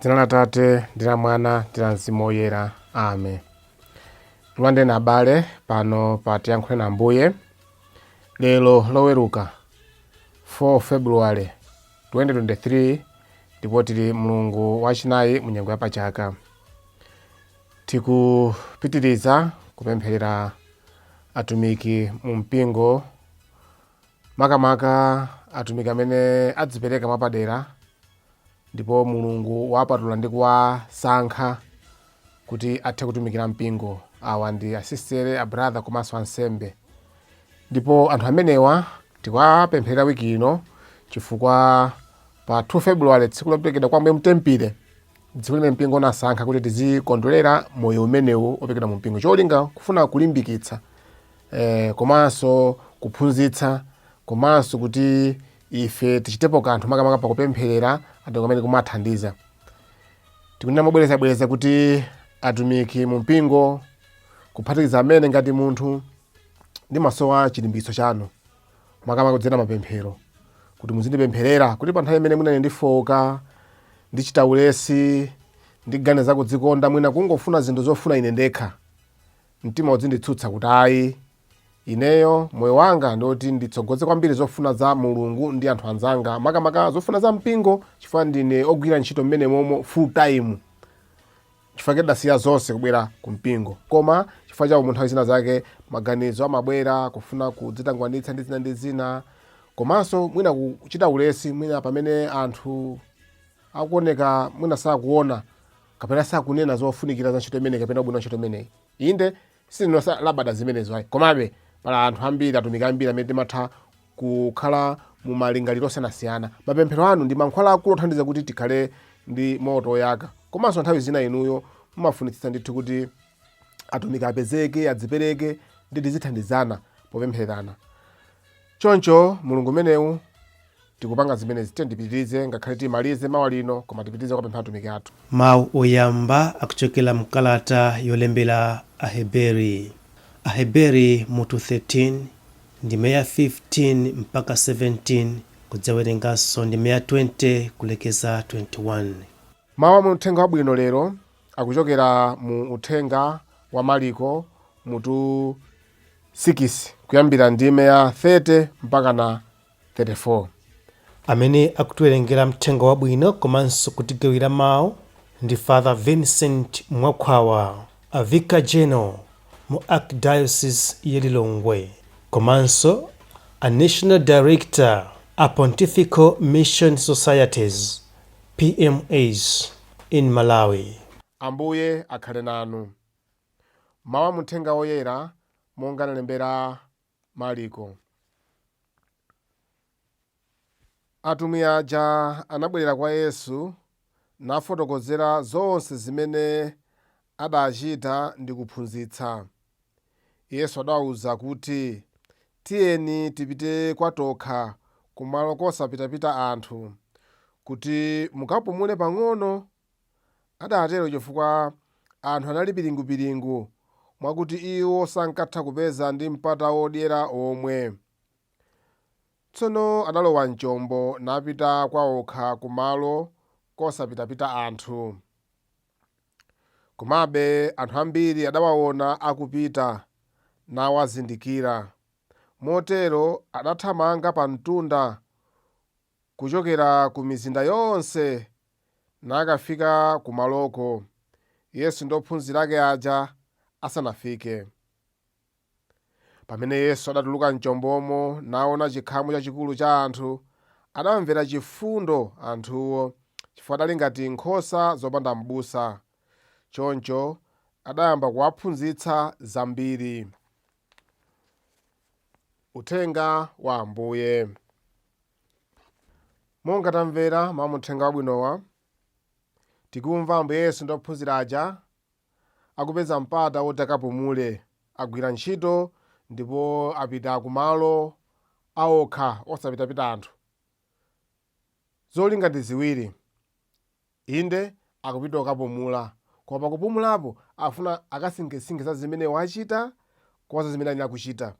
Dzina la Tate ndi la Mwana ndi la Mzimu Woyera. Amen. Tulandeni abale pano pa tiyankhule na Ambuye. Lero Loweruka 4 February 2023 ndipo tili mulungu wachinayi mu nyengo ya pachaka. Tikupitiriza kupempherera atumiki mu mpingo, makamaka atumiki amene adzipereka mwapadera ndipo mulungu wapatula ndi kuwasankha kuti athe kutumikira mpingo. Awa ndi asistere, abrother komanso ansembe. Ndipo anthu amenewa tikuwapempherera wiki ino chifukwa pa 2 February tsiku loperekedwa kwa Ambuye mtempere, dziko limene mpingo unasankha kuti tizikondwerera moyo umenewu opekedwa mu mpingo. Cholinga kufuna kulimbikitsa komanso kuphunzitsa komanso kuti ife tichitepo kanthu makamaka pakupempherera anthu amene kumathandiza. Tikunena mobwerezabwereza kuti atumiki mu mpingo kuphatikiza amene ngati munthu ndi masowa chilimbikitso chanu makamaka kudzera mapemphero, kuti muzindipempherera kuti pa nthawi imene mwina ndifoka, ndichita ulesi, ndiganiza kudzikonda, mwina kungofuna zinthu zofuna ine ndekha, mtima udzinditsutsa kuti ayi, ineyo moyo wanga ndoti nditsogoze kwambiri zofuna za mulungu ndi anthu anzanga, makamaka zofuna za mpingo, chifukwa ndine ogwira ntchito mmene momo full time, chifukwa kedasiya zonse kubwera ku mpingo. Koma chifukwa chawo mu nthawi zina zake maganizo amabwera kufuna kudzitangwanitsa ndi zina ndi zina, komanso mwina kuchita ulesi, mwina pamene anthu akuoneka mwina sakuona kapena sakunena zofunikira za ntchito imene kapena ubwino ntchito imeneyi. Inde sindinosa labada zimenezo ayi, komabe pala anthu ambiri, atumiki ambiri amene timatha kukhala mu malingaliro osiyanasiyana. Mapemphero anu ndi mankhwala akulu othandiza kuti tikhale ndi moto oyaka. Komanso nthawi zina inuyo mumafunitsitsa ndithu kuti atumiki apezeke, adzipereke ndi tizithandizana popemphererana. Choncho mulungu umenewu tikupanga zimenezi, tiyendipitirize ngakhale timalize mawa lino, koma tipitirize kupemphera atumiki athu. Mawu oyamba akuchokera mkalata yolembera Aheberi. Aheberi mutu 13 ndime ya 15 mpaka 17 kudzawerenganso ndime ya 20 kulekeza 21. Mawu mu uthenga wabwino lero akuchokera mu uthenga wa Mariko mutu 6 kuyambira ndime ya 30 mpaka na 34. Amene akutiwerengera mthenga wabwino komanso kutigawira mawu ndi Father Vincent Mwakhwawa, a Vicar General mu Archdiocese ya Lilongwe, komanso a National Director a Pontifical Mission Societies PMAs in Malawi. Ambuye akhale nanu. Mawu mu uthenga woyera monga analembera Mariko. Atumwi aja anabwerera kwa Yesu nafotokozera zonse zimene adachita ndi kuphunzitsa. Yesu adawawuza kuti tiyeni tipite kwatokha kumalo kosapitapita anthu, kuti mukapumule pang'ono. Adatero chifukwa anthu anali piringupiringu mwakuti iwo sankatha kupeza ndi mpata odyera omwe. Tsono adalowa mchombo napita kwa okha kumalo kosapitapita anthu. Komabe anthu ambiri adawaona akupita nawazindikira, motero adathamanga pa mtunda kuchokera ku mizinda yonse nakafika kumaloko, Yesu ndi ophunzira ake aja asanafike. Pamene Yesu adatuluka mchombomo naona chikhamu chachikulu cha anthu, adamvera chifundo anthuwo, chifukwa adali ngati nkhosa zopanda m'busa. Choncho adayamba kuwaphunzitsa zambiri. Uthenga wa Ambuye. Monga tamvera mawu mu uthenga wabwinowa, tikumva Ambuye Yesu ndi ophunzira aja akupeza mpata woti akapumule, agwira ntchito ndipo apita kumalo aokha osapitapita anthu. Zolinga ndi ziwiri. Inde akupita okapumula, koma pakupumulapo afuna akasinkhesinkhe za zimene wachita komanso zimene ali akuchita.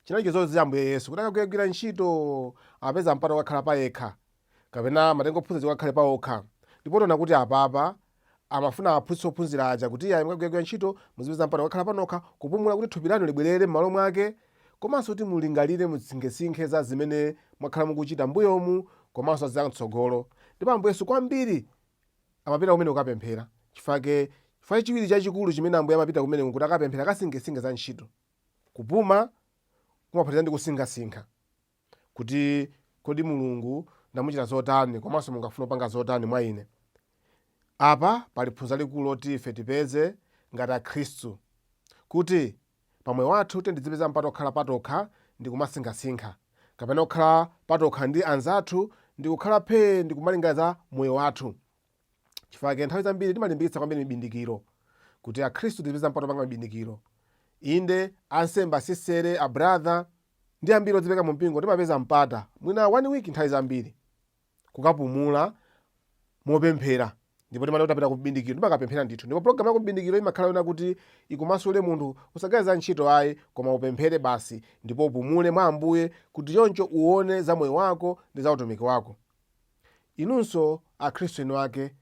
Chinali chizozi Ambuye Yesu kuti akagwira ntchito apeza mpata wakhala pa yekha, kapena matengo ophunzitsa wakhale pa okha, ndipo tona kuti apapa amafuna aphunzitse ophunzira aja kuti ayi mukagwira ntchito muzipeza mpata wakhala panokha kupumula kuti thupi lanu libwerere m'malo mwake, komanso kuti mulingalire muzinkhesinkhe za zimene mwakhala mukuchita mbuyomu komanso zamtsogolo. Ndipo Ambuye Yesu kwambiri amapita kumene kukapemphera. Chifukwa chiwiri chachikulu chimene Ambuye amapita kumene kuti akapemphera kasinkhesinkhe za ntchito. Kupuma kumaphatira ndi kusinkhasinkha kuti kodi Mulungu ndamuchita zotani komanso mungafuna upanga zotani mwa ine. Apa pali phunziro likulu loti ife tipeze ngati Akhristu kuti pamoyo wathu tizipeza mpata okhala patokha ndi kumasinkhasinkha, kapena okhala patokha ndi anzathu ndi kukhala phee ndi kumalingalira moyo wathu. Chifukwa nthawi zambiri timalimbikitsa kwambiri mibindikiro kuti Akhristu tipeza mpata opanga mibindikiro. Inde ansembe, asistere, abrother ndi ambiri odzipeka mu mpingo timapeza mpata mwina 1 week nthawi zambiri kukapumula mopemphera, ndipo timati utapita kubindikiro timakapemphera ndithu. Ndipo programu ya kubindikiro imakhala yona kuti ikumasule munthu usagaza ntchito ayi koma upemphere basi ndipo upumule mwa Ambuye kuti choncho uone za moyo wako ndi za utumiki wako. Inunso Akhristu enu ake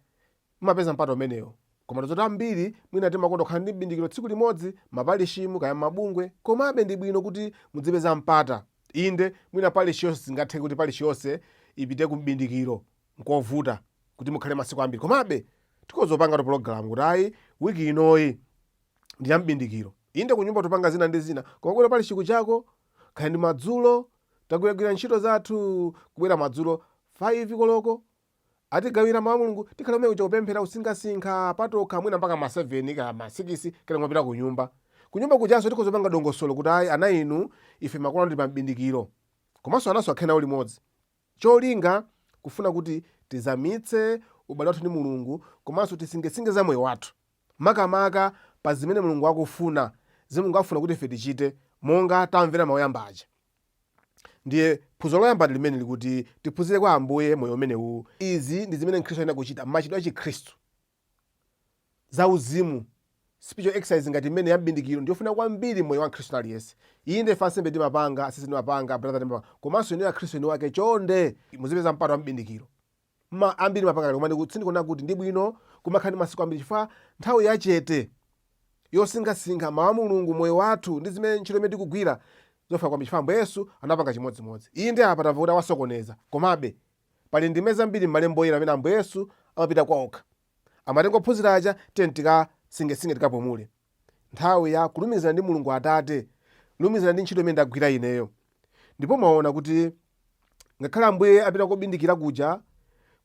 mumapeza mpata umenewo, koma tozoti ambiri mwina timakonda kukhala ndi bindikiro tsiku limodzi mapalishimu kaya mabungwe, komabe ndi bwino kuti mudzipeza mpata. Inde mwina palishi yonse singathe kuti palishi yonse ipite kumbindikiro nkovuta kuti mukhale masiku ambiri, komabe tikozopanga programu kuti ayi wiki inoyi ndi ya mbindikiro. Inde kunyumba tupanga zina ndi zina, koma kubwera palishi kuchako kaya ndi madzulo tagwiragwira ntchito zathu kubwera madzulo 5 koloko atigawira mawu a Mulungu tikhala umene kupemphera kusinkhasinkha patokha mwina mpaka ma 7 kaya ma 6 kena mwapita kunyumba kujanso tikozopanga dongosolo kuti ayi ana inu ife makolo ndi pambindikiro komanso anaso akhena ulimodzi. Cholinga kufuna kuti tizamitse ubale wathu ndi Mulungu komanso tisinkhesinkhe za moyo wathu makamaka pa zimene Mulungu akufuna, zimene Mulungu akufuna kuti ife tichite monga tamvera mawu oyamba aja. Ndiye phunziro loyamba limene likuti tiphunzire kwa Ambuye moyo umenewu. Izi ndi zimene Mkhristu ayenera kuchita, machitidwe a Chikhristu za uzimu, spiritual exercise ngati imene ya mbindikiro ndiyofuna kwambiri moyo wa Mkhristu aliyense. Inde ife ansembe timapanga, asisi timapanga, abrother timapanga, komanso inu Akhristu enu ake chonde muzipeza mpata wa mbindikiro. Ambiri mapanga koma ndikuona kuti ndi bwino kumakhala ndi masiku ambiri chifukwa nthawi yachete yosinkhasinkha mawu a Mulungu moyo wathu ndi zimene ntchito imene tikugwira zofuna kwambiri chifukwa Ambuye Yesu anapanga chimodzimodzi. Inde apa tavuta wasokoneza, komabe pali ndime zambiri m'malemba oyera amene Ambuye Yesu amapita kwa okha. Amatenga ophunzira aja tiyeni tikasinkhesinkhe tikapumule. Nthawi ya kulumikizana ndi Mulungu Atate, kulumikizana ndi ntchito imene ndagwira ineyo. Ndipo mwaona kuti ngakhale Ambuye apita kobindikira kuja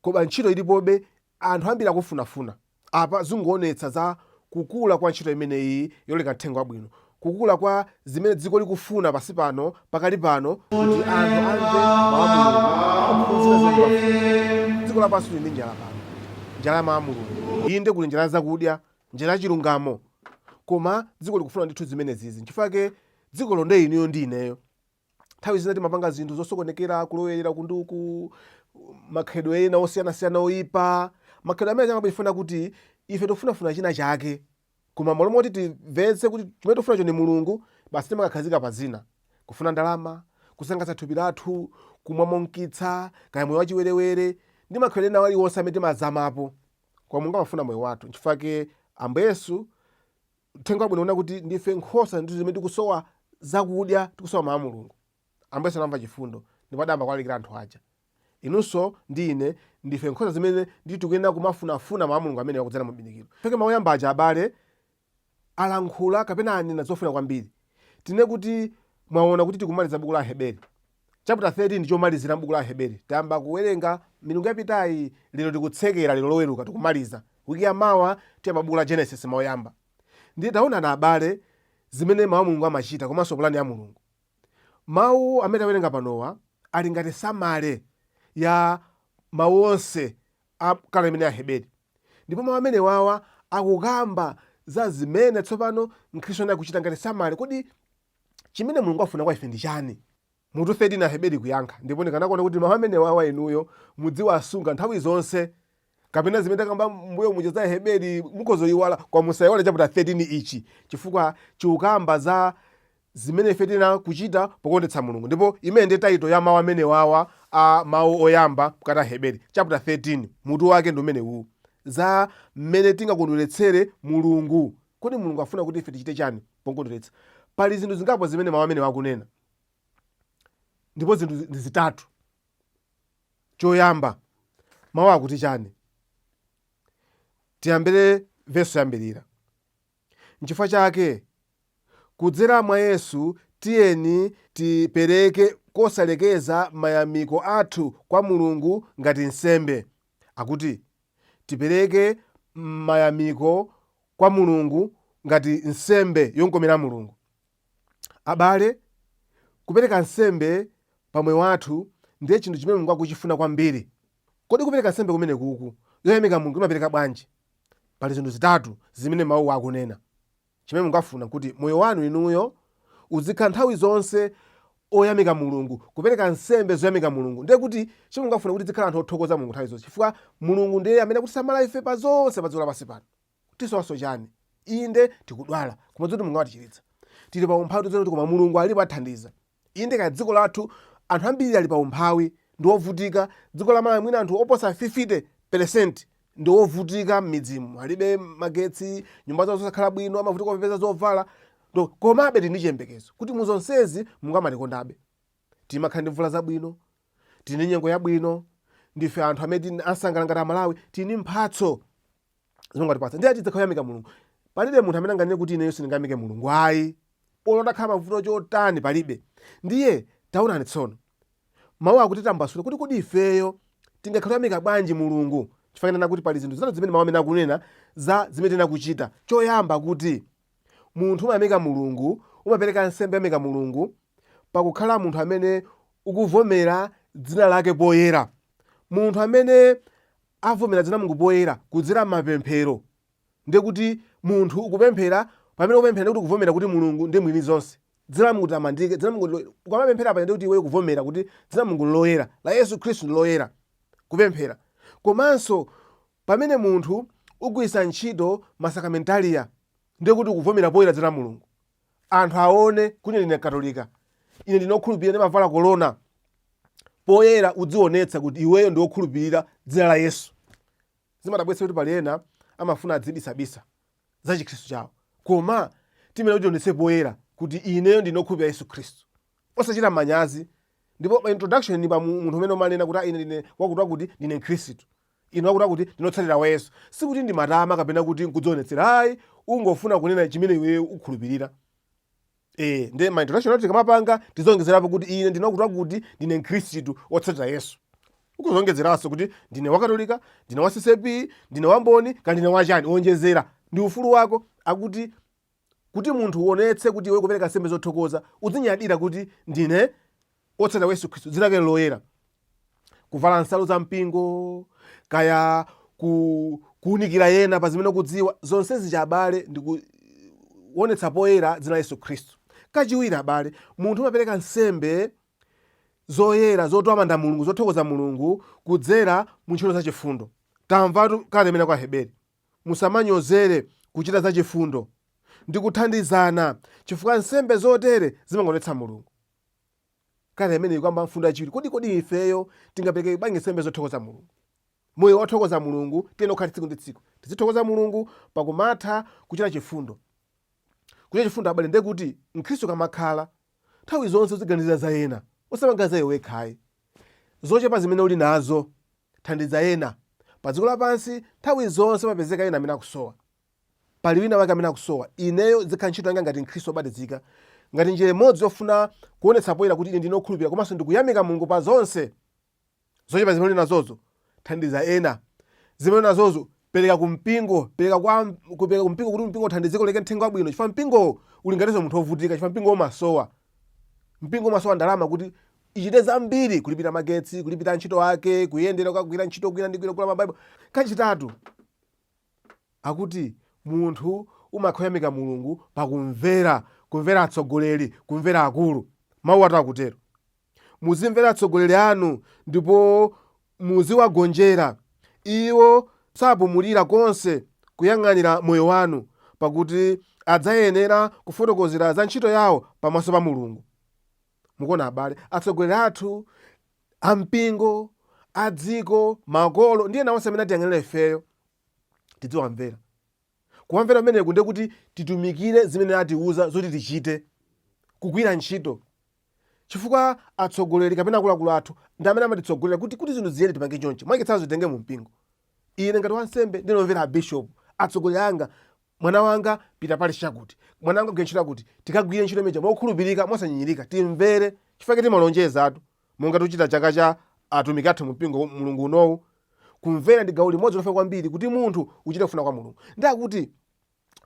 koma ntchito ilipobe anthu ambiri akufunafuna. Apa zingoonetsa za kukula kwa ntchito imeneyi yoleka mthenga wabwino, kukula kwa zimene dziko likufuna pasi pano pakali pano kuti anthu amve mawu a Mulungu. Dziko lapansi lili ndi njala pano, njala ya mawu a Mulungu. Inde kuli njala zakudya, njala yachilungamo, koma dziko likufuna ndithu zimene zizi. Chifukwa dziko londe inuyo ndi ineyo. Nthawi zina timapanga zinthu zosokonekera kulowerera kunduku, makhalidwe ena osiyanasiyana oyipa, makhalidwe amene amafuna kuti ife tofunafuna china chake, koma malo moti timvetse kuti chimene tofunacho ndi Mulungu, basi timakakhazika pa zina, kufuna ndalama, kusangalatsa thupi lathu, kumwa monkitsa, kaya moyo wachiwerewere ndi makhalidwe ena aliwonse amene timazamapo, koma Mulungu amafuna moyo wathu. Chifukwa Ambuye Yesu uthenga wabwino una kuti ndife nkhosa ndi zimene tikusowa zakudya, tikusowa mawu a Mulungu. Ambuye Yesu anamva chifundo ndipo adayamba kulalikira anthu aja. Inunso ndi ine ndife nkhosa zimene tikuyenera kumafunafuna mawu a Mulungu amene akudzera mu mbindikiro. Chifukwa mawu oyamba aja abale alankhula kapena anena zofuna kwambiri. Tine kuti mwaona kuti tikumaliza buku la Aheberi. Chapter 13 ndi chomalizira buku la Aheberi. Tayamba kuwerenga milungu yapitayi, lero tikutsekera lero Loweruka tikumaliza. Wiki yamawa tiyamba buku la Genesis mawu oyamba. Ndiye taona na abale zimene mawu a Mulungu amachita komanso plani ya Mulungu. Mawu amene tawerenga panowa ali ngati samale ya mawu onse a kale imene Aheberi. Ndipo mawu amene wawa akukamba za zimene tsopano Mkhristu anaye kuchita ngati samale. Kodi chimene Mulungu afuna kwa ife ndi chani? Mutu 13 Aheberi kuyankha. Ndipo ndikanakuona kuti mawu amene wawa inuyo mudziwasunga nthawi zonse, kapena zimene takamba mbuyo muja za Aheberi mukozoyiwala kwa musayiwale chapter 13 ichi, chifukwa chikukamba za zimene ife tena kuchita pokondetsa Mulungu. Ndipo imene ndi taito ya mawu amene wawa a mawu oyamba kukata Heberi chapter 13 mutu wake ndi umene uwu, za mmene tingakondweretsere mulungu. Kodi mulungu afuna kuti ife tichite chani pokondweretsa? Pali zinthu zingapo zimene mawu amene wakunena, ndipo zinthu ndi zitatu. Choyamba, mawu akuti chani? Tiyambire verse yambirira. N'chifukwa chake kudzera mwa Yesu tiyeni tipereke kosalekeza mayamiko athu kwa mulungu ngati nsembe. Akuti tipereke mayamiko kwa mulungu ngati nsembe yonkomera mulungu. Abale, kupereka nsembe pamwe wathu ndiye chinthu chimene mulungu akuchifuna kwambiri. Kodi kupereka nsembe kumene kuku yoyamika mulungu imapereka bwanji? Pali zinthu zitatu zimene mawu akunena. Chimene mulungu afuna kuti moyo wanu inuyo uzikhala nthawi zonse oyamika mulungu, kupereka nsembe zoyamika mulungu. Ndiye kuti chimene mulungu afuna kuti zikhala anthu othokoza mulungu nthawi zonse, chifukwa mulungu ndiye amene akutisamala ife pa zonse pa dziko lapansi pano. Tisowaso chani? Inde tikudwala, koma zoti mulungu atichiritsa. Tili pa umphawi tizoti koma mulungu alipo athandiza. Inde kaya dziko lathu anthu ambiri ali pa umphawi ndi ovutika. Dziko la Malawi mwina anthu oposa 50% ndi ovutika m'midzimu, alibe magetsi, nyumba zawo zosakhala bwino, amavutika kupeza zovala. Komabe tili ndi chiyembekezo kuti mu zonsezi mulungu amatikondabe. Timakhala ndi mvula zabwino, tili ndi nyengo yabwino, ndife anthu amene asangala ngati Amalawi, tili ndi mphatso zimene atipatsa. Ndiye atidzakhala kuyamika mulungu. Palibe munthu amene anganene kuti ineyo sindingamike mulungu. Ayi, polodakhala mavuto chotani palibe. Ndiye taonani tsono, mawu akuti tambasule kuti kodi ifeyo tingakhala kuyamika bwanji mulungu. Chifukwa kuti pali zinthu zitatu zimene mawu amene akunena za zimene tena kuchita. Choyamba kuti munthu umayamika mulungu, umapereka nsembe yamika mulungu pakukhala munthu amene ukuvomera dzina lake poyera. Munthu amene avomera dzina mulungu poyera kudzera mapemphero. Ndiye kuti munthu ukupemphera, pamene ukupemphera ndi kuti ukuvomera kuti mulungu ndi mwini zonse. Dzina mulungu litamandike, dzina mulungu ukamapemphera pa ndi kuti iwe ukuvomera kuti dzina mulungu loyera, la Yesu Khristu ndi loyera kupemphera. Komanso pamene munthu ugwisa ntchito masakamentaliya, ndiye kuti ukuvomera poyera dzina mulungu. Anthu aone kuti ndine Katolika, ine ndinokhulupirira ndimavala korona, poyera udzionetsa kuti iweyo ndi wokhulupirira dzina la Yesu. Zimadabwetsa kuti pali ena amafuna adzibisabisa za chikhristu chawo, koma timene kuti tionetse poyera kuti ineyo ndinokhulupirira Yesu Khristu, osachita manyazi. Ndipo pa introduction ni pa munthu umene umanena kuti ine ndine wakuti kuti ndine Khristu, ine wakuti kuti ndinotsatira wa Yesu. Sikuti ndi matama kapena kuti nkudzionetsera, ayi, ungofuna kunena chimene iwe ukhulupirira. Ndiye ma introduction oti kamapanga tizongezerapo kuti ine ndinokuti kuti ndine Khristu wotsatira Yesu. Ukuzongezeraso kuti ndine wakatolika, ndine wa CCP, ndine wamboni, kandi ndine wachani, onjezera. Ndi ufulu wako akuti kuti munthu uonetse kuti iwe kupereka nsembe zothokoza, udzinyadira kuti ndine wotsatira Yesu Khristu, dzina lake loyera. Kuvala nsalu za mpingo, kaya kuunikira yena pa zimene kudziwa, zonsezi cha abale ndi kuonetsa poyera dzina la Yesu Khristu. Kachiwiri abale, munthu umapereka nsembe zoyera, zotamanda mulungu, zothokoza mulungu kudzera mu ntchito za chifundo. Tamvatu kale imene kwa Heberi, musamanyozere kuchita za chifundo ndi kuthandizana, chifukwa nsembe zotere zimangonetsa mulungu. Kale imene ikwamba mfundo yachiwiri, kodi ifeyo tingapereke bwanji nsembe zothokoza mulungu. Moyo wothokoza mulungu tiyeni okhala tsiku ndi tsiku tizithokoza mulungu pakumatha kuchita chifundo. Kuchita chifundo abale ndiye kuti Mkhristu kamakhala nthawi zonse uziganiza za ena, osamangaza iwe wekhayi. Zochepa zimene uli nazo thandiza ena. Pa dziko lapansi nthawi zonse mapezeka ena amene akusowa, pali wina wake amene akusowa. Ineyo zikhala ntchito yanga ngati Mkhristu obatizika, ngati njira imodzi yofuna kuonetsa poyera kuti ine ndinokhulupirira komanso ndikuyamika mulungu pa zonse. Zochepa zimene uli nazozo thandiza ena. Zimene uli nazozo pereka kumpingo, pereka kumpingo kuti mpingo uthandizike uleke mthenga wabwino, chifukwa mpingo uli ngatinso munthu wovutika, chifukwa mpingo umasowa. Mpingo umasowa ndalama kuti ichite zambiri, kulipira magetsi, kulipira ntchito ake, kuyendera kugwira ntchito kwina ndi kwina, kula mabaibulo. Kachitatu akuti munthu umakhoyamika mulungu pakumvera, kumvera atsogoleri, kumvera akulu. Mawu atu akutero, muzimvera atsogoleri anu ndipo muziwagonjera. Iwo sapumulira konse kuyang'anira moyo wanu, pakuti adzayenera kufotokozera za ntchito yawo pamaso pa mulungu. Mukuona abale, atsogoleri athu ampingo, adziko, makolo ndiye nawonse amene atiyang'anira ifeyo tidziwamvera. Kuwamvera ameneku ndiye kuti titumikire zimene atiuza zoti tichite, kugwira ntchito. Chifukwa atsogoleri kapena akuluakulu athu ndi amene amatitsogolera kuti zinthu ziyende tipange chonchi, mwachitsanzo zitenge mu mpingo. Ine ngati wansembe ndinomvera abishopu, atsogoleri anga, mwana wanga pita pali chakuti, mwana wanga kugwira ntchito kuti tikagwire ntchito imeneyi mokhulupirika mosanyinyirika, timvere chifukwa timalonjeza atu monga tuchita chaka cha atumiki athu mu mpingo mulungu unowu. Kumvera ndi gawo limodzi lofunika kwambiri kuti munthu uchite kufuna kwa mulungu. Ndakuti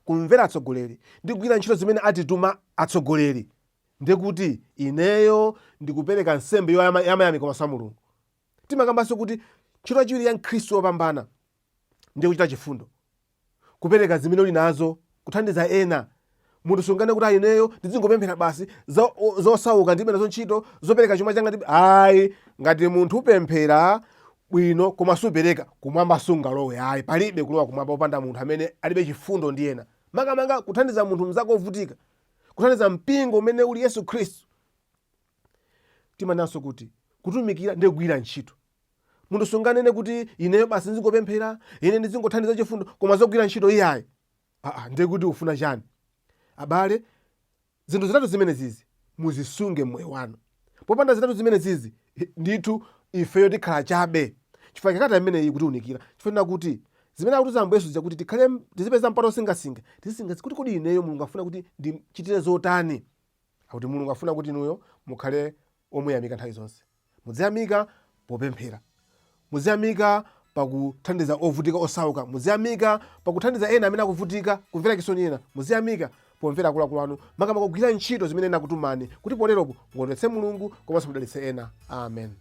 kumvera atsogoleri ndi kugwira ntchito zimene atituma atsogoleri ndiye kuti ineyo ndikupereka nsembe yamayamiko pamaso pa mulungu. Timakambanso kuti ntchito yachiwiri ya mkhristu wopambana ndiye kuchita chifundo, kupereka zimene uli nazo, kuthandiza ena. Munthu sungane kuti ineyo ndizingopemphera basi zosauka ndibe nazo ntchito zopereka chuma changa ndibe. Ayi, ngati munthu upemphera bwino koma supereka, kumwamba sungalowe. Ayi, palibe kulowa kumwamba popanda munthu amene alibe chifundo ndi ena. Makamaka kuthandiza munthu mnzako ovutika, kuthandiza mpingo umene uli Yesu Khristu. Timananso kuti kutumikira ndiye kugwira ntchito. Munthu sunganene kuti ineyo basi ndizingopemphera, ine ndizingothandiza chifundo koma zogwira ntchito iyayi. Ndiye kuti ufuna chani? Abale, zinthu zitatu zimene zizi muzisunge mmoyo wanu. Popanda zitatu zimene zizi ndithu ifeyo tikhala chabe. Chifukwa kakata imeneyi kuti unikira chifukwa kuti zimene akuti Ambuye Yesu kuti tikhale tizipeza mpata osingasinga, tisinga kuti kodi ineyo Mulungu afuna kuti ndichitire zotani. Akuti Mulungu afuna kuti inuyo mukhale omuyamika nthawi zonse. Muziyamika popemphera, muziyamika pakuthandiza ovutika osauka, muziyamika pakuthandiza ena amene akuvutika, kumvera chisoni ena, muziyamika pomvera akuluakulu anu, makamaka kugwira ntchito zimene nakutumani kuti poteropo mukondwetse Mulungu komanso mudalitse ena. Amen.